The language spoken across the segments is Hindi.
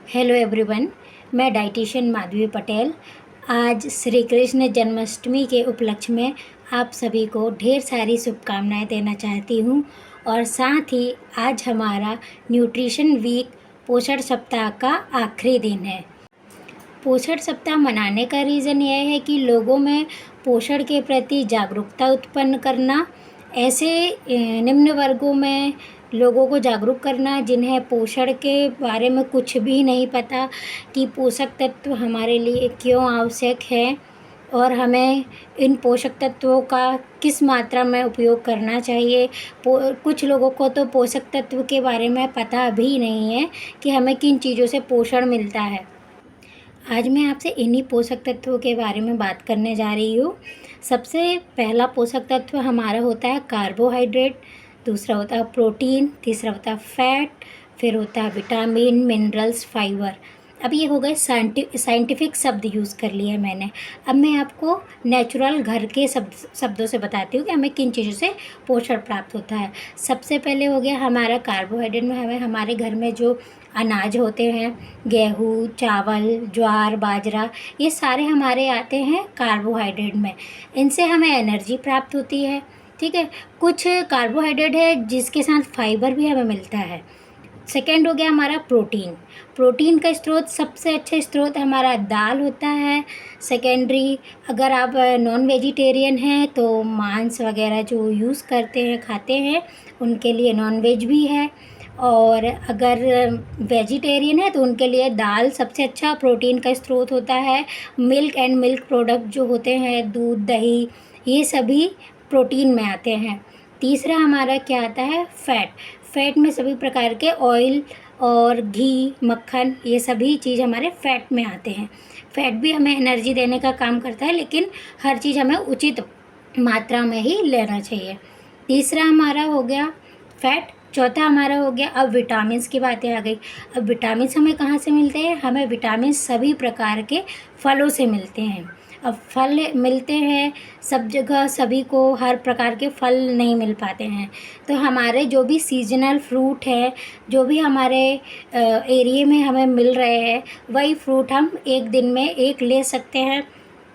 हेलो एवरीवन, मैं डाइटिशियन माधवी पटेल। आज श्री कृष्ण जन्माष्टमी के उपलक्ष्य में आप सभी को ढेर सारी शुभकामनाएं देना चाहती हूं और साथ ही आज हमारा न्यूट्रिशन वीक पोषण सप्ताह का आखिरी दिन है। पोषण सप्ताह मनाने का रीज़न यह है कि लोगों में पोषण के प्रति जागरूकता उत्पन्न करना, ऐसे निम्न वर्गों में लोगों को जागरूक करना जिन्हें पोषण के बारे में कुछ भी नहीं पता कि पोषक तत्व हमारे लिए क्यों आवश्यक है और हमें इन पोषक तत्वों का किस मात्रा में उपयोग करना चाहिए। कुछ लोगों को तो पोषक तत्व के बारे में पता भी नहीं है कि हमें किन चीज़ों से पोषण मिलता है। आज मैं आपसे इन्हीं पोषक तत्वों के बारे में बात करने जा रही हूँ। सबसे पहला पोषक तत्व हमारा होता है कार्बोहाइड्रेट, दूसरा होता है प्रोटीन, तीसरा होता है फैट, फिर होता है विटामिन, मिनरल्स, फाइबर। अब ये हो गए साइंटिफिक शब्द यूज़ कर लिए मैंने। अब मैं आपको नेचुरल घर के शब्दों से बताती हूँ कि हमें किन चीज़ों से पोषण प्राप्त होता है। सबसे पहले हो गया हमारा कार्बोहाइड्रेट में हमें हमारे घर में जो अनाज होते हैं, गेहूँ, चावल, ज्वार, बाजरा, ये सारे हमारे आते हैं कार्बोहाइड्रेट में। इनसे हमें एनर्जी प्राप्त होती है। ठीक है, कुछ कार्बोहाइड्रेट है जिसके साथ फाइबर भी हमें मिलता है। सेकेंड हो गया हमारा प्रोटीन। प्रोटीन का स्रोत, सबसे अच्छा स्रोत हमारा दाल होता है। सेकेंडरी, अगर आप नॉन वेजिटेरियन हैं तो मांस वगैरह जो यूज़ करते हैं, खाते हैं, उनके लिए नॉन वेज भी है। और अगर वेजिटेरियन है तो उनके लिए दाल सबसे अच्छा प्रोटीन का स्रोत होता है। मिल्क एंड मिल्क प्रोडक्ट जो होते हैं, दूध, दही, ये सभी प्रोटीन में आते हैं। तीसरा हमारा क्या आता है, फैट। फैट में सभी प्रकार के ऑयल और घी, मक्खन, ये सभी चीज़ हमारे फैट में आते हैं। फैट भी हमें एनर्जी देने का काम करता है, लेकिन हर चीज़ हमें उचित मात्रा में ही लेना चाहिए। तीसरा हमारा हो गया फैट। चौथा हमारा हो गया, अब विटामिन्स की बातें आ गई। अब विटामिन्स हमें कहाँ से मिलते हैं? हमें विटामिन सभी प्रकार के फलों से मिलते हैं। अब फल मिलते हैं सब जगह, सभी को हर प्रकार के फल नहीं मिल पाते हैं, तो हमारे जो भी सीजनल फ्रूट है, जो भी हमारे एरिए में हमें मिल रहे हैं, वही फ्रूट हम एक दिन में एक ले सकते हैं,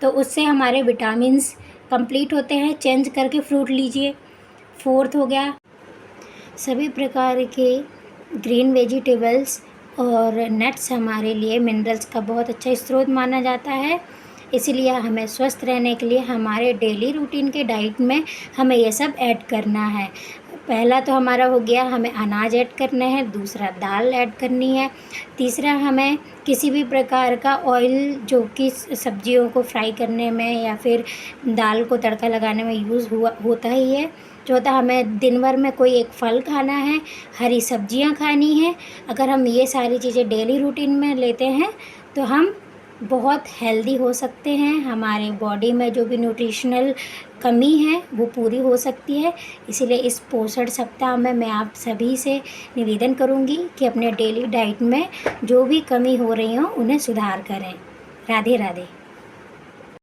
तो उससे हमारे विटामिन्स कंप्लीट होते हैं। चेंज करके फ्रूट लीजिए। फोर्थ हो गया, सभी प्रकार के ग्रीन वेजिटेबल्स और नट्स हमारे लिए मिनरल्स का बहुत अच्छा स्रोत माना जाता है। इसीलिए हमें स्वस्थ रहने के लिए हमारे डेली रूटीन के डाइट में हमें ये सब ऐड करना है। पहला तो हमारा हो गया, हमें अनाज ऐड करना है। दूसरा, दाल ऐड करनी है। तीसरा, हमें किसी भी प्रकार का ऑयल जो कि सब्जियों को फ्राई करने में या फिर दाल को तड़का लगाने में यूज़ होता ही है। चौथा, हमें दिन भर में कोई एक फल खाना है, हरी सब्जियां खानी है। अगर हम ये सारी चीज़ें डेली रूटीन में लेते हैं तो हम बहुत हेल्दी हो सकते हैं। हमारे बॉडी में जो भी न्यूट्रिशनल कमी है वो पूरी हो सकती है। इसीलिए इस पोषण सप्ताह में मैं आप सभी से निवेदन करूंगी कि अपने डेली डाइट में जो भी कमी हो रही हो उन्हें सुधार करें। राधे राधे।